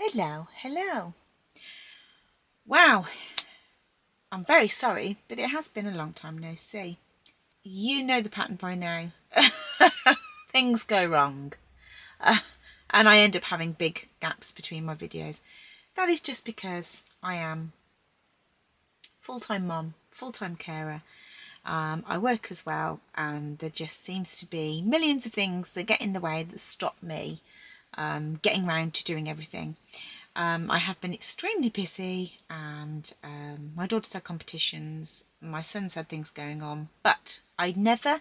Hello, hello. Wow, I'm very sorry, but it has been a long time no see. You know the pattern by now. Things go wrong. And I end up having big gaps between my videos. That is just because I am full-time mum, full-time carer. I work as well, and there just seems to be millions of things that get in the way that stop me getting round to doing everything. I have been extremely busy, and my daughter's had competitions, my son's had things going on, but I never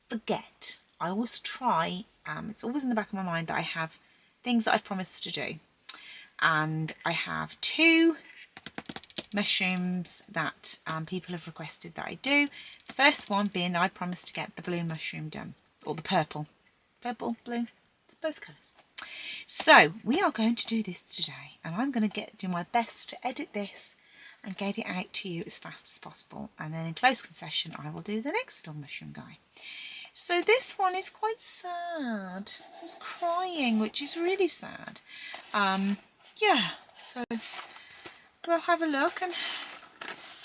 forget. I always try, it's always in the back of my mind that I have things that I've promised to do. And I have 2 mushrooms that people have requested that I do. The first one being I promised to get the blue mushroom done, or the purple, blue, it's both colours. So we are going to do this today, and I'm going to do my best to edit this and get it out to you as fast as possible, and then in close concession I will do the next little mushroom guy. So this one is quite sad. He's crying, which is really sad. Yeah, so we'll have a look, and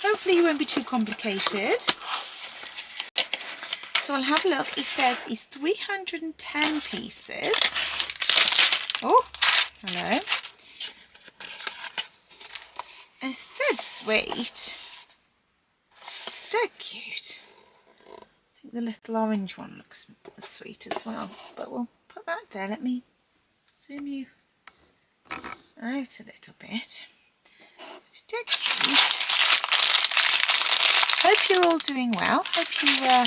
hopefully he won't be too complicated. So I'll have a look. He says he's 310 pieces. Oh, hello. And it's dead sweet. Dead cute. I think the little orange one looks sweet as well, but we'll put that there. Let me zoom you out a little bit. It's dead cute. Hope you're all doing well. Hope you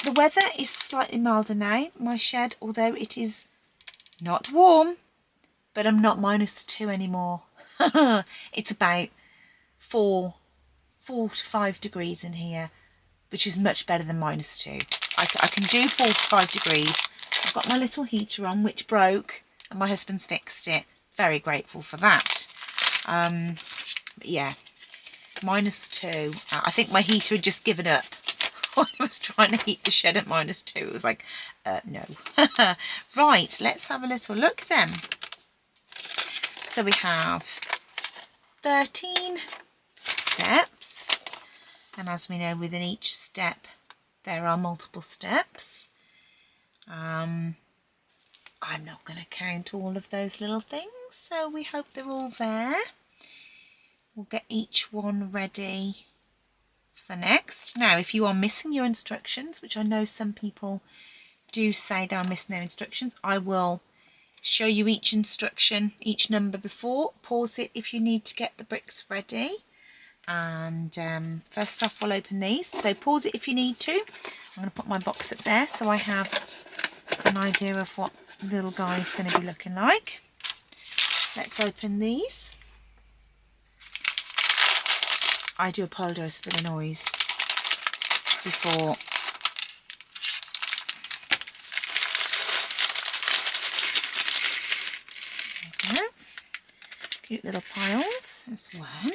the weather is slightly milder now. My shed, although it is not warm, but I'm not -2 anymore. It's about 4 to 5 degrees in here, which is much better than -2. I can do 4 to 5 degrees. I've got my little heater on, which broke, and my husband's fixed it. Very grateful for that. But yeah, -2. I think my heater had just given up. I was trying to heat the shed at -2. It was like, no. Right, let's have a little look then. So we have 13 steps, and as we know, within each step there are multiple steps. I'm not going to count all of those little things, so we hope they're all there. We'll get each one ready for the next. Now, if you are missing your instructions, which I know some people do say they are missing their instructions, I will show you each instruction, each number before. Pause it if you need to get the bricks ready. And first off, we'll open these. So pause it if you need to. I'm going to put my box up there so I have an idea of what the little guy is going to be looking like. Let's open these. I do apologise for the noise before. There we go. Cute little piles. There's one.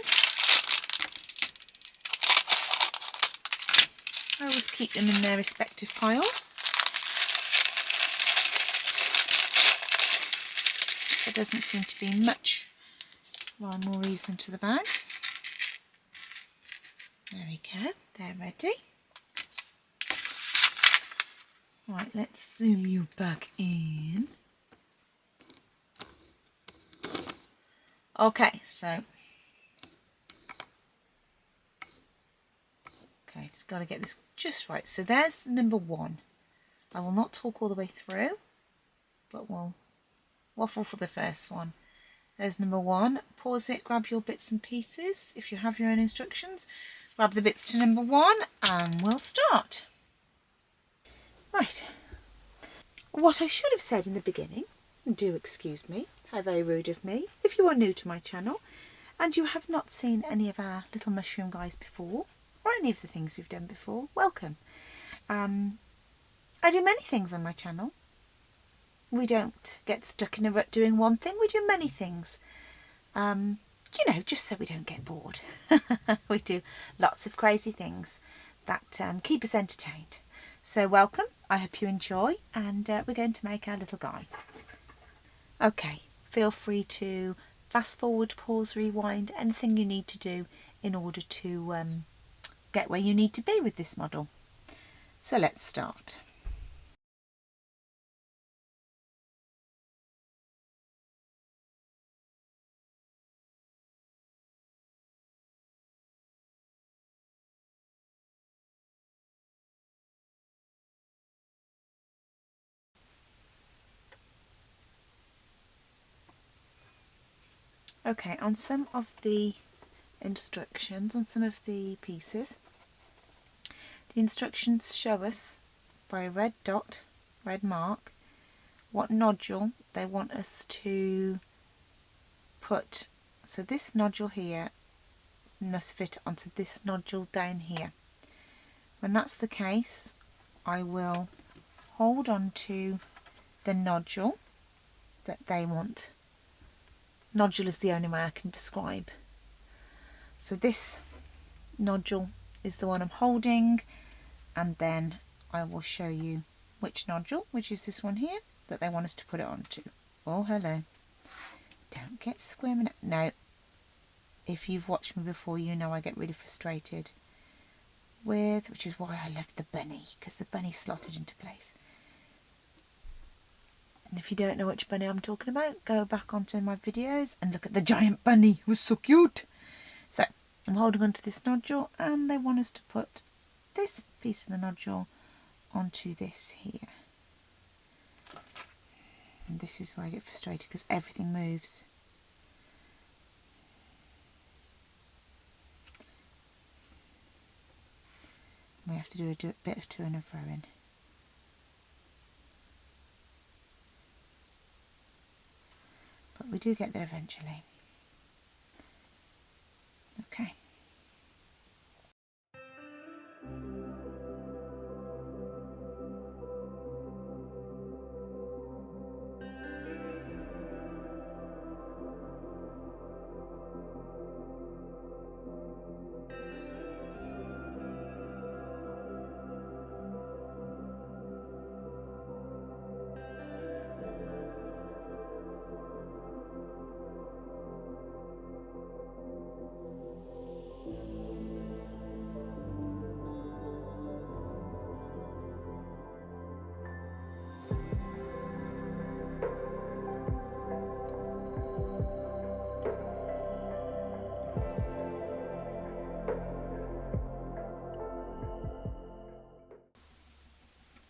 I always keep them in their respective piles. There doesn't seem to be much rhyme or reason to the bags. There we go, they're ready. Right, let's zoom you back in. Okay, so just got to get this just right. So there's number 1. I will not talk all the way through, but we'll waffle for the first one. There's number 1. Pause it, grab your bits and pieces. If you have your own instructions, grab the bits to number 1 and we'll start. Right. What I should have said in the beginning, and do excuse me, how very rude of me, if you are new to my channel and you have not seen any of our little mushroom guys before, or any of the things we've done before, welcome. I do many things on my channel. We don't get stuck in a rut doing one thing, we do many things. You know, just so we don't get bored. We do lots of crazy things that keep us entertained. So welcome, I hope you enjoy, and we're going to make our little guy. Okay, feel free to fast forward, pause, rewind, anything you need to do in order to get where you need to be with this model. So let's start. Okay, on some of the instructions, on some of the pieces, the instructions show us by a red dot, red mark, what nodule they want us to put. So this nodule here must fit onto this nodule down here. When that's the case, I will hold on to the nodule that they want. Nodule is the only way I can describe. So this nodule is the one I'm holding, and then I will show you which nodule, which is this one here, that they want us to put it onto. Oh, hello. Don't get squirming. No. If you've watched me before, you know I get really frustrated with, which is why I left the bunny, because the bunny slotted into place. And if you don't know which bunny I'm talking about, go back onto my videos and look at the giant bunny. It was so cute. So I'm holding onto this nodule, and they want us to put this piece of the nodule onto this here. And this is where I get frustrated, because everything moves. We have to do a bit of to and fro-in. But we do get there eventually. Okay.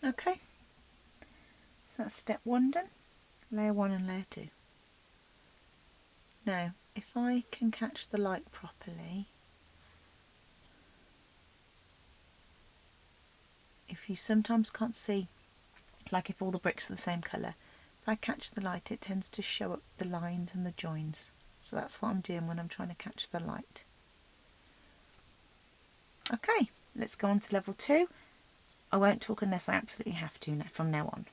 Okay. So that's step 1 done. Layer 1 and layer 2. Now, if I can catch the light properly, if you sometimes can't see, like if all the bricks are the same colour, if I catch the light, it tends to show up the lines and the joins. So that's what I'm doing when I'm trying to catch the light. Okay, let's go on to level 2. I won't talk unless I absolutely have to from now on.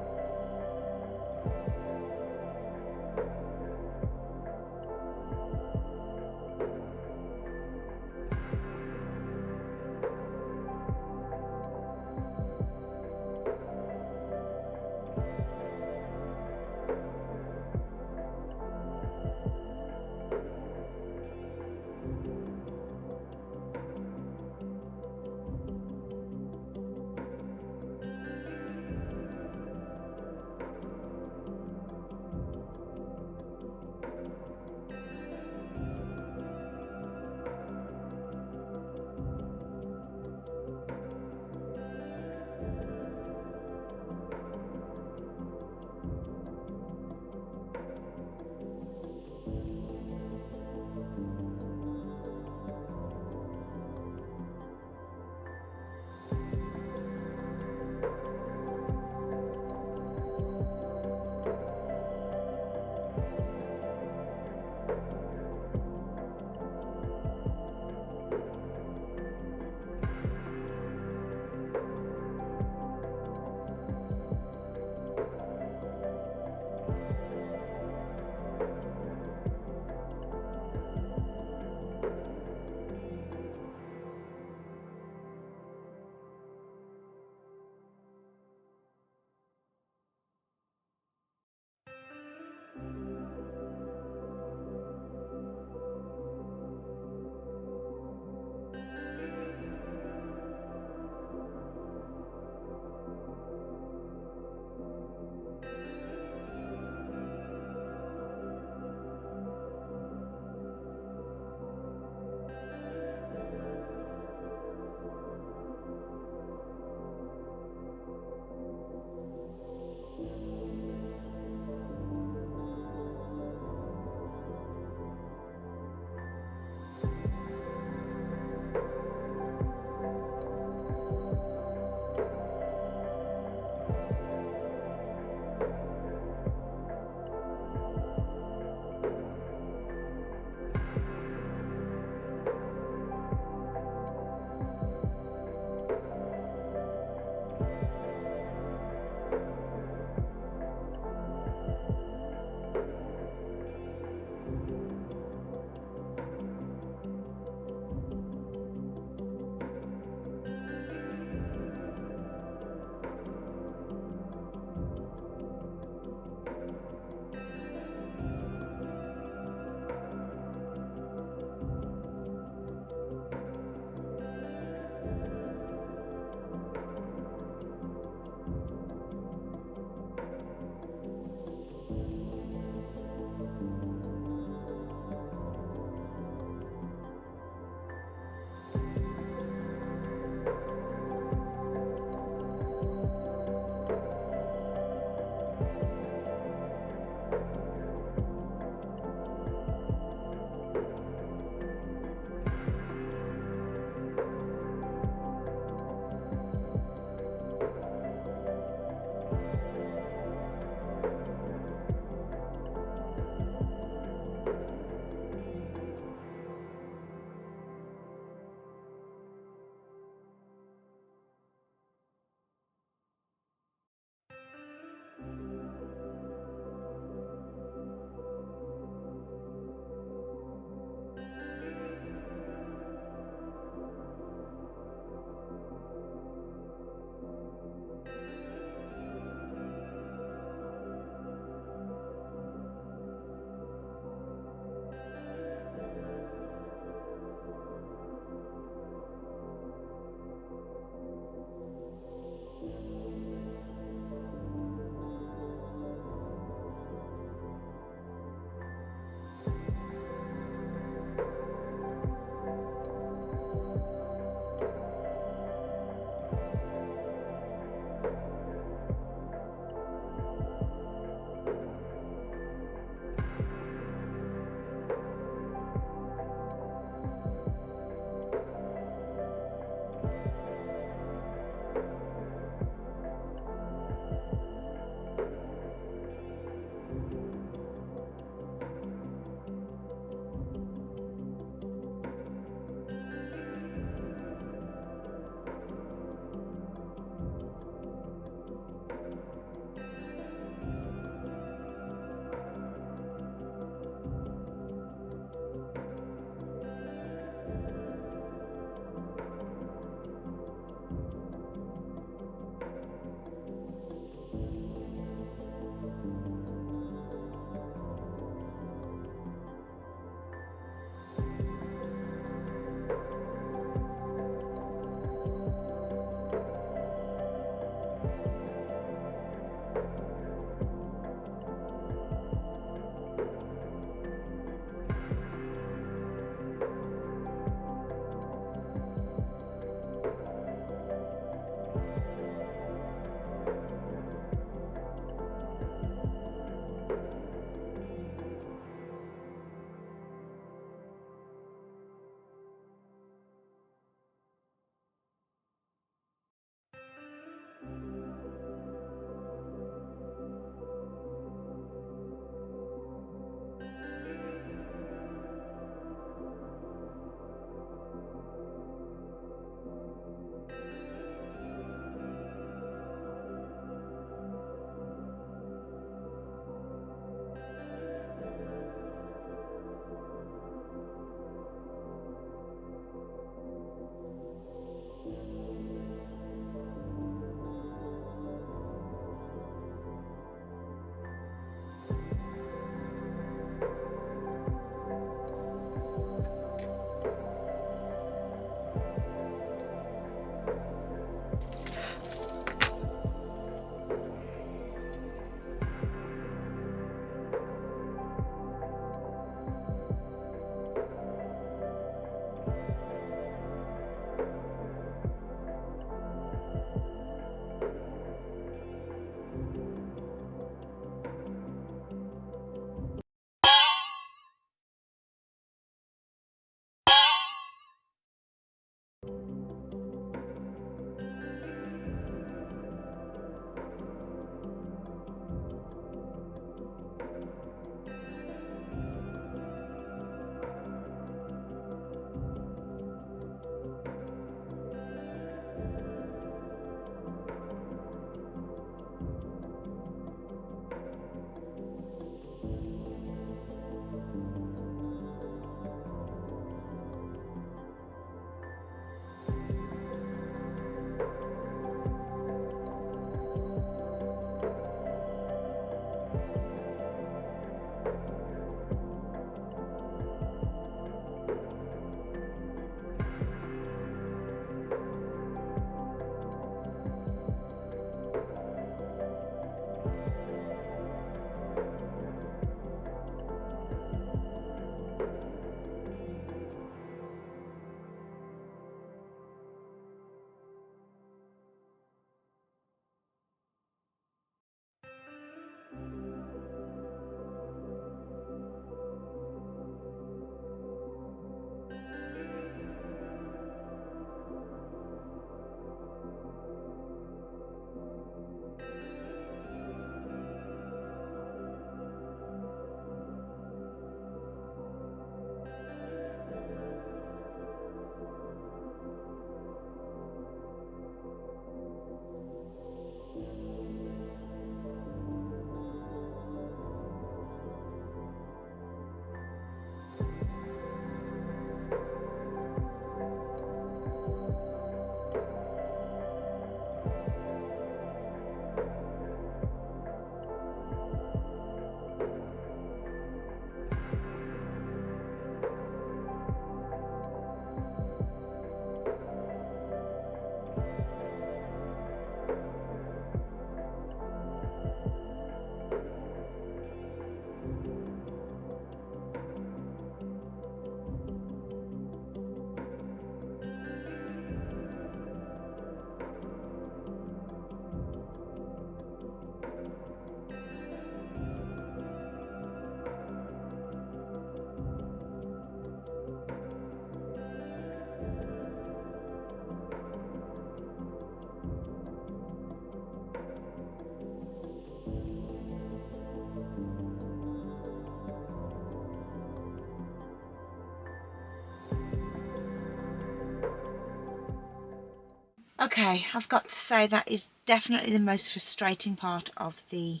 Okay, I've got to say that is definitely the most frustrating part of the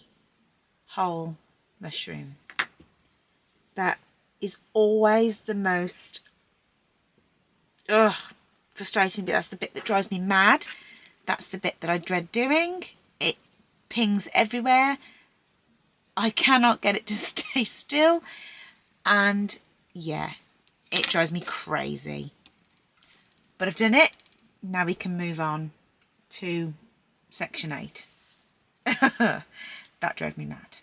whole mushroom. That is always the most frustrating bit. That's the bit that drives me mad. That's the bit that I dread doing. It pings everywhere. I cannot get it to stay still. And yeah, it drives me crazy. But I've done it. Now we can move on to section 8. That drove me mad.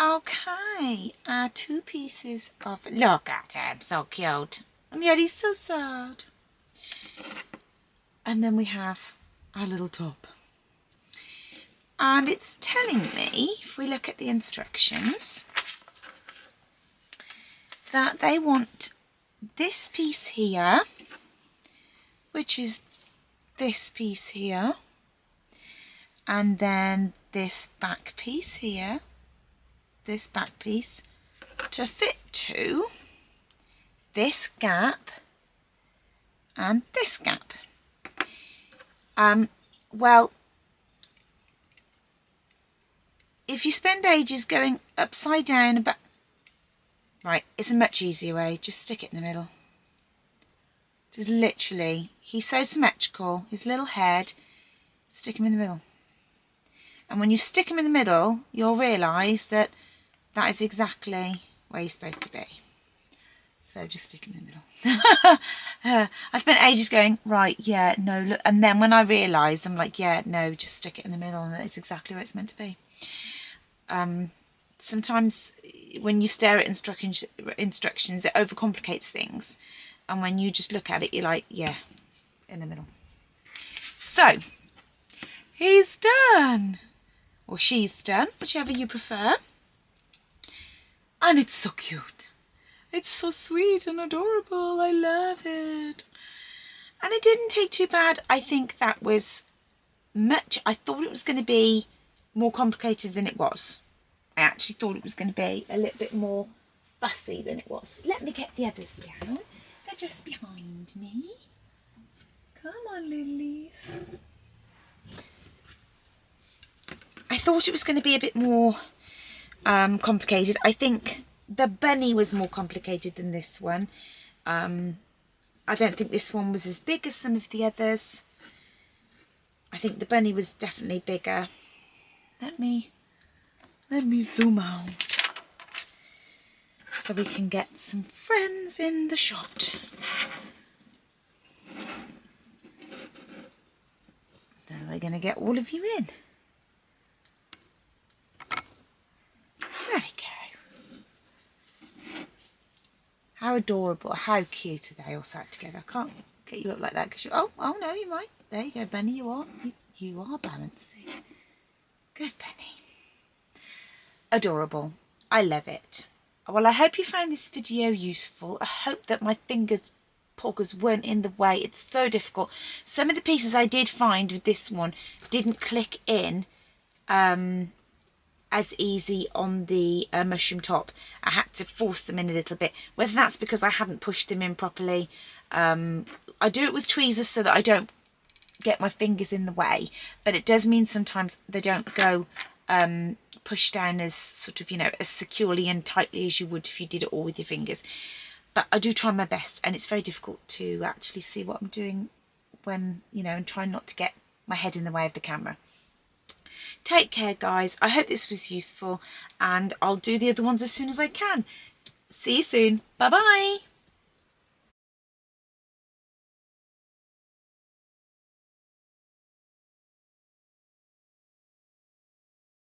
Okay, our 2 pieces of, look at him, so cute. And yet he's so sad. And then we have our little top. And it's telling me, if we look at the instructions, that they want this piece here, which is this piece here, and then this back piece here, this back piece, to fit to this gap and this gap. Well, if you spend ages going upside down and back, right, it's a much easier way. Just stick it in the middle. Just literally, he's so symmetrical, his little head, stick him in the middle. And when you stick him in the middle, you'll realise that that is exactly where he's supposed to be. So just stick him in the middle. I spent ages going, right, yeah, no, look. And then when I realised, I'm like, yeah, no, just stick it in the middle, and it's exactly where it's meant to be. Sometimes when you stare at instructions, it overcomplicates things. And when you just look at it, you're like, yeah, in the middle. So, he's done. Or she's done, whichever you prefer. And it's so cute. It's so sweet and adorable. I love it. And it didn't take too bad. I think that was much. I thought it was going to be more complicated than it was. I actually thought it was going to be a little bit more fussy than it was. Let me get the others down. They're just behind me. Come on, lilies. I thought it was going to be a bit more complicated. I think the bunny was more complicated than this one. I don't think this one was as big as some of the others. I think the bunny was definitely bigger. Let me zoom out so we can get some friends in the shot. So we're going to get all of you in. There we go. How adorable, how cute are they all sat together? I can't get you up like that because you, oh no, you might. There you go, Bunny, you are balancing. Good, Bunny. Adorable. I love it. Well, I hope you found this video useful. I hope that my poggers weren't in the way. It's so difficult. Some of the pieces I did find with this one didn't click in as easy on the mushroom top. I had to force them in a little bit. Whether that's because I hadn't pushed them in properly. I do it with tweezers so that I don't get my fingers in the way. But it does mean sometimes they don't go pushed down as sort of, you know, as securely and tightly as you would if you did it all with your fingers. But I do try my best, and it's very difficult to actually see what I'm doing when, you know, and try not to get my head in the way of the camera. Take care, guys. I hope this was useful, and I'll do the other ones as soon as I can. See you soon. Bye-bye.